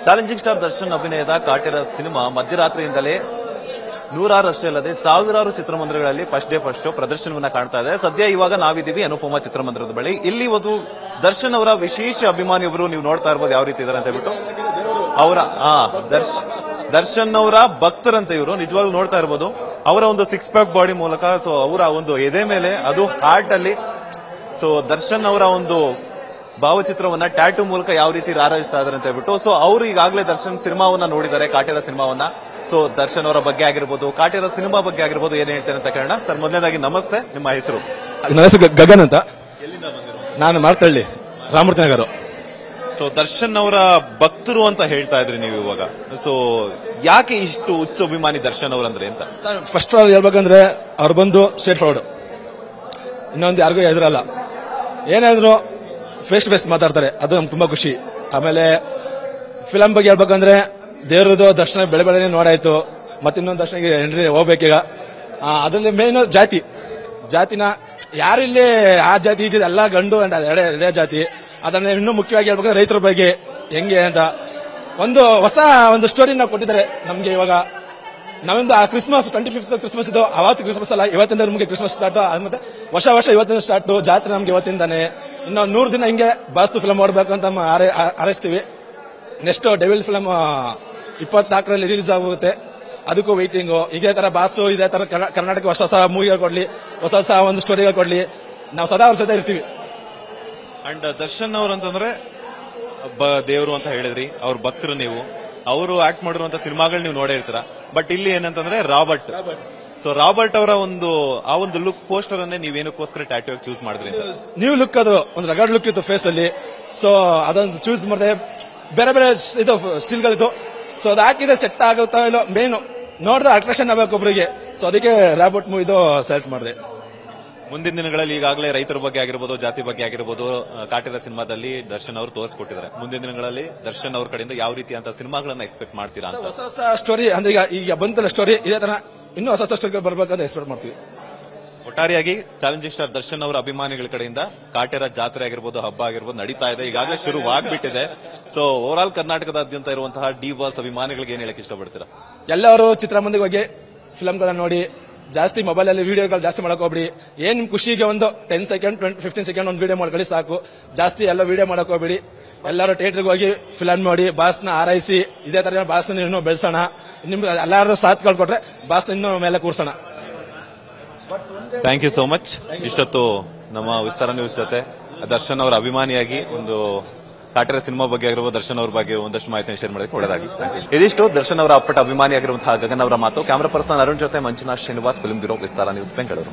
Challenging star Darshan ಅಭಿನಯದ Kaatera cinema ಮಧ್ಯರಾತ್ರಿಯಿಂದಲೇ ನೂರಾರಷ್ಟೇ ಅಲ್ಲದೆ ಸಾವಿರಾರು ಚಿತ್ರಮಂದಿರಗಳಲ್ಲಿ ಫಸ್ಟ್ ಡೇ ಫಸ್ಟ್ ಶೋ ಪ್ರದರ್ಶನವನ್ನ ಕಾಣ್ತಾ ಇದೆ. ಸದ್ಯ ಇವಾಗ ನಾವಿದ್ದೀವಿ ಅನುಪಮ ಚಿತ್ರಮಂದಿರದ ಬಳಿ. ಇಲ್ಲಿ ಒಂದು ದರ್ಶನ್ ಅವರ ವಿಶೇಷ ಅಭಿಮಾನಿಯೊಬ್ಬರು ನೀವು ನೋಡ್ತಾ ಇರ್ಬೋದು ಯಾವ ರೀತಿ ಇದಾರೆ ಅಂತ ಹೇಳ್ಬಿಟ್ಟು. ಅವರ ದರ್ಶನ್ ಅವರ ಭಕ್ತರಂತೆ ಇವರು ನಿಜವಾಗ್ಲೂ ನೋಡ್ತಾ ಇರ್ಬೋದು. ಅವರ ಒಂದು 6 ಪ್ಯಾಕ್ ಬಾಡಿ ಮೂಲಕ ಸೊ ಅವರ ಒಂದು ಎದೆ ಮೇಲೆ ಅದು ಹಾರ್ಟ್ ಅಲ್ಲಿ ಸೊ ದರ್ಶನ್ ಅವರ ಒಂದು ಭಾವಚಿತ್ರವನ್ನ ಟ್ಯಾಟೂ ಮೂಲಕ ಯಾವ ರೀತಿ ರಾರಾಜಿಸ್ತಾ ಇದಾರೆ ಅಂತ ಹೇಳ್ಬಿಟ್ಟು. ಸೊ ಅವರು ಈಗಾಗಲೇ ದರ್ಶನ್ ಸಿನಿಮಾವನ್ನ ನೋಡಿದ್ದಾರೆ, ಕಾಟೇರ ಸಿನಿಮಾವನ್ನ. ಸೊ ದರ್ಶನ್ ಅವರ ಬಗ್ಗೆ ಆಗಿರ್ಬೋದು, ಕಾಟೇರ ಸಿನಿಮಾ ಬಗ್ಗೆ ಆಗಿರ್ಬೋದು, ಏನ್ ಹೇಳ್ತೇನೆ ಅಂತ ಕೇಳೋಣ. ಸರ್, ಮೊದಲನೇದಾಗಿ ನಮಸ್ತೆ, ನಿಮ್ಮ ಹೆಸರು? ನನ್ನ ಹೆಸರು ಗಗನ್ ಅಂತ. ನಾನು ಮಾರ್ತಳ್ಳಿ, ರಾಮಮೂರ್ತಿ ನಗರ. ಸೊ ದರ್ಶನ್ ಅವರ ಭಕ್ತರು ಅಂತ ಹೇಳ್ತಾ ಇದ್ರಿ ನೀವು ಇವಾಗ. ಸೊ ಯಾಕೆ ಇಷ್ಟು ಹುಚ್ಚು ಅಭಿಮಾನಿ ದರ್ಶನ್ ಅವರಂದ್ರೆ ಅಂತ? ಸರ್, ಫಸ್ಟ್ ಆಲ್ ಹೇಳ್ಬೇಕಂದ್ರೆ ಅವ್ರು ಬಂದು ಸ್ಟ್ರೇಟ್ ಫಾರ್ವರ್ಡ್, ಇನ್ನೊಂದು ಯಾರಿಗೂ ಎದುರಲ್ಲ. ಏನಾದ್ರು ಫೇಸ್ ಟು ಫೇಸ್ ಮಾತಾಡ್ತಾರೆ, ಅದು ನಮ್ಗೆ ತುಂಬಾ ಖುಷಿ. ಆಮೇಲೆ ಫಿಲಂ ಬಗ್ಗೆ ಹೇಳ್ಬೇಕಂದ್ರೆ ದೇವ್ರದ್ದು ದರ್ಶನ ಬೆಳೆ ಬೆಳೆನೇ ನೋಡಾಯ್ತು. ಮತ್ತೆ ಇನ್ನೊಂದು ದರ್ಶನಕ್ಕೆ ಎಂಟ್ರಿ ಹೋಗ್ಬೇಕೀಗ. ಅದರಲ್ಲಿ ಮೇನ್ ಜಾತಿನ ಯಾರಿಲ್ಲಿ ಆ ಜಾತಿ ಈ ಜಾತಿ ಎಲ್ಲ ಗಂಡು ಇದೇ ಜಾತಿ. ಅದನ್ನ ಇನ್ನೂ ಮುಖ್ಯವಾಗಿ ಹೇಳ್ಬೇಕಂದ್ರೆ ರೈತರ ಬಗ್ಗೆ ಹೆಂಗೆ ಅಂತ ಒಂದು ಹೊಸ ಒಂದು ಸ್ಟೋರಿ ನಾವು ಕೊಟ್ಟಿದ್ದಾರೆ ನಮ್ಗೆ. ಇವಾಗ ನಾವೊಂದು ಆ ಕ್ರಿಸ್ಮಸ್ 25th ಕ್ರಿಸ್ಮಸ್ ಇದು, ಅವತ್ತು ಕ್ರಿಸ್ಮಸ್ ಅಲ್ಲ, ಇವತ್ತಿಂದ ನಮಗೆ ಕ್ರಿಸ್ಮಸ್ ಸ್ಟಾರ್ಟ್. ಮತ್ತೆ ವರ್ಷ ಇವತ್ತಿಂದ ಸ್ಟಾರ್ಟ್, ಜಾತ್ರೆ ನಮ್ಗೆ ಇವತ್ತಿಂದಾನೆ. ಇನ್ನು 100 ದಿನ ಹಿಂಗೆ ಬಾಸ್ತು ಫಿಲಂ ನೋಡ್ಬೇಕು ಅಂತ ಹಾರೈಸ್ತೀವಿ. ನೆಕ್ಸ್ಟ್ ಡೆವಿಲ್ ಫಿಲಂ 24ರಲ್ಲಿ ರಿಲೀಸ್ ಆಗುತ್ತೆ, ಅದಕ್ಕೂ ವೈಟಿಂಗು. ಇದೇ ತರ ಬಾಸು, ಇದೇ ತರ ಕರ್ನಾಟಕ ಹೊಸ ಮೂವಿಗಳು ಕೊಡ್ಲಿ, ಹೊಸ ಒಂದು ಸ್ಟೋರಿಗಳು ಕೊಡ್ಲಿ, ನಾವು ಸದಾ ಅವ್ರ ಜೊತೆ ಇರ್ತೀವಿ. ಅಂಡ್ ದರ್ಶನ್ ಅವರು ಅಂತಂದ್ರೆ ದೇವರು ಅಂತ ಹೇಳಿದ್ರಿ, ಅವ್ರ ಭಕ್ತರು ನೀವು. ಅವರು ಆಕ್ಟ್ ಮಾಡಿರುವಂತ ಸಿನಿಮಾಗಳು ನೀವು ನೋಡೇ ಇರ್ತೀರಾ. ಬಟ್ ಇಲ್ಲಿ ಏನಂತಂದ್ರೆ ರಾಬರ್ಟ್. ಸೊ ರಾಬರ್ಟ್ ಅವರ ಆ ಒಂದು ಲುಕ್ ಪೋಸ್ಟರ್ ಅನ್ನೇ ನೀವೇನಕ್ಕೋಸ್ಕರ ಟ್ಯಾಟೂ ಚೂಸ್ ಮಾಡಿದ್ರಿ? ನ್ಯೂ ಲುಕ್, ಅದು ಒಂದು ರಗಡ್ ಲುಕ್ ಇತ್ತು ಫೇಸ್ ಅಲ್ಲಿ. ಸೊ ಅದೊಂದು ಚೂಸ್ ಮಾಡಿದೆ. ಬೇರೆ ಬೇರೆ ಇದು ಸ್ಟಿಲ್ಗಳಿತ್ತು. ಸೊ ಅದು ಹಾಕಿದ್ರೆ ಸೆಟ್ ಆಗುತ್ತಾ ಇಲ್ಲೋ, ಮೇನ್ ನೋಡಿದ್ರೆ ಅಟ್ರಾಕ್ಷನ್ ಆಗಬೇಕು ಒಬ್ಬರಿಗೆ. ಸೊ ಅದಕ್ಕೆ ರಾಬರ್ಟ್ ಮೂವಿದು ಸೆಲೆಕ್ಟ್ ಮಾಡಿದೆ. ಮುಂದಿನ ದಿನಗಳಲ್ಲಿ ಈಗಾಗಲೇ ರೈತರ ಬಗ್ಗೆ ಆಗಿರ್ಬೋದು, ಜಾತಿ ಬಗ್ಗೆ ಆಗಿರ್ಬೋದು, ಕಾಟೇರ ಸಿನಿಮಾದಲ್ಲಿ ದರ್ಶನ್ ಅವರು ತೋರಿಸ್ಕೊಟ್ಟಿದ್ದಾರೆ. ಮುಂದಿನ ದಿನಗಳಲ್ಲಿ ದರ್ಶನ್ ಅವ್ರ ಕಡೆಯಿಂದ ಯಾವ ರೀತಿ ಅಂತ ಸಿನಿಮಾಗಳನ್ನ ಎಕ್ಸ್ಪೆಕ್ಟ್ ಮಾಡ್ತೀರಾ ಅಂತ? ಹೊಸ ಸ್ಟೋರಿ ಅಂದ್ರೆ ಈಗ ಬಂತಲ್ಲ ಸ್ಟೋರಿ, ಇದೇ ತರ ಇನ್ನೂ ಹೊಸ ಸ್ಟೋರಿ ಬರ್ಬೇಕಂತ ಎಕ್ಸ್ಪೆಕ್ಟ್ ಮಾಡ್ತೀವಿ. ಒಟ್ಟಾರೆಯಾಗಿ ಚಾಲೆಂಜಿಂಗ್ ಸ್ಟಾರ್ ದರ್ಶನ್ ಅವರ ಅಭಿಮಾನಿಗಳ ಕಡೆಯಿಂದ ಕಾಟೇರ ಜಾತ್ರೆ ಆಗಿರ್ಬೋದು, ಹಬ್ಬ ಆಗಿರ್ಬೋದು ನಡೀತಾ ಇದೆ, ಈಗಾಗಲೇ ಶುರುವಾಗ್ಬಿಟ್ಟಿದೆ. ಸೊ ಓವರ್ ಆಲ್ ಕರ್ನಾಟಕದಾದ್ಯಂತ ಇರುವಂತಹ ಡಿ ಬಾಸ್ ಅಭಿಮಾನಿಗಳಿಗೆ ಏನ್ ಹೇಳಕ್ ಇಷ್ಟಪಡ್ತೀರಾ? ಎಲ್ಲರೂ ಚಿತ್ರಮಂದಿರ ಬಗ್ಗೆ ಫಿಲಂಗಳನ್ನ ನೋಡಿ, ಜಾಸ್ತಿ ಮೊಬೈಲ್ ಅಲ್ಲಿ ವಿಡಿಯೋಗಳು ಜಾಸ್ತಿ ಮಾಡಕ್ ಹೋಗ್ಬಿಡಿ. ಏನ್ ನಿಮ್ ಖುಷಿಗೆ ಒಂದು 10 ಸೆಕೆಂಡ್ 15 ಸೆಕೆಂಡ್ ಒಂದು ವಿಡಿಯೋ ಮಾಡ್ಕೊಳ್ಳಿ ಸಾಕು. ಜಾಸ್ತಿ ಎಲ್ಲ ವಿಡಿಯೋ ಮಾಡಕ್ ಹೋಗ್ಬಿಡಿ. ಎಲ್ಲರೂ ಥಿಯೇಟರ್ಗೆ ಹೋಗಿ ಫಿಲಂ ನೋಡಿ, ಬಾಸ್ನ ಹಾರೈಸಿ, ಇದೇ ತರ ಬಾಸ್ನ ಇನ್ನೂ ಬೆಳೆಸೋಣ. ನಿಮ್ಗೆ ಎಲ್ಲಾರು ಸಾಥ್ ಕೊಟ್ರೆ ಬಾಸ್ನ ಇನ್ನೂ ಮೇಲೆ ಕೂರ್ಸೋಣ. Thank you so much. ಇಷ್ಟೊತ್ತು ನಮ್ಮ ವಿಸ್ತಾರ ನ್ಯೂಸ್ ಜೊತೆ ದರ್ಶನ್ ಅವರ ಅಭಿಮಾನಿಯಾಗಿ ಒಂದು ಕಾಟೇರ ಸಿನಿಮಾ ಬಗ್ಗೆ ಆಗಿರುವ ದರ್ಶನ್ ಅವರ ಬಗ್ಗೆ ಒಂದಷ್ಟು ಮಾಹಿತಿ ಶೇರ್ ಮಾಡೋದಕ್ಕೆ ಒಳ್ಳೆದಾಗಿ. ಇದಿಷ್ಟು ದರ್ಶನ್ ಅವರ ಅಪ್ಪಟ ಅಭಿಮಾನಿಯಾಗಿರುವಂತಹ ಗಗನ್ ಅವರ ಮಾತು. ಕ್ಯಾಮರಾ ಪರ್ಸನ್ ಅರುಣ್ ಜೊತೆ ಮಂಜುನಾಥ್ ಶ್ರೀನಿವಾಸ್, ಫಿಲ್ಮ್ ಬ್ಯೂರೋ, ವಿಸ್ತಾರ ನ್ಯೂಸ್, ಬೆಂಗಳೂರು.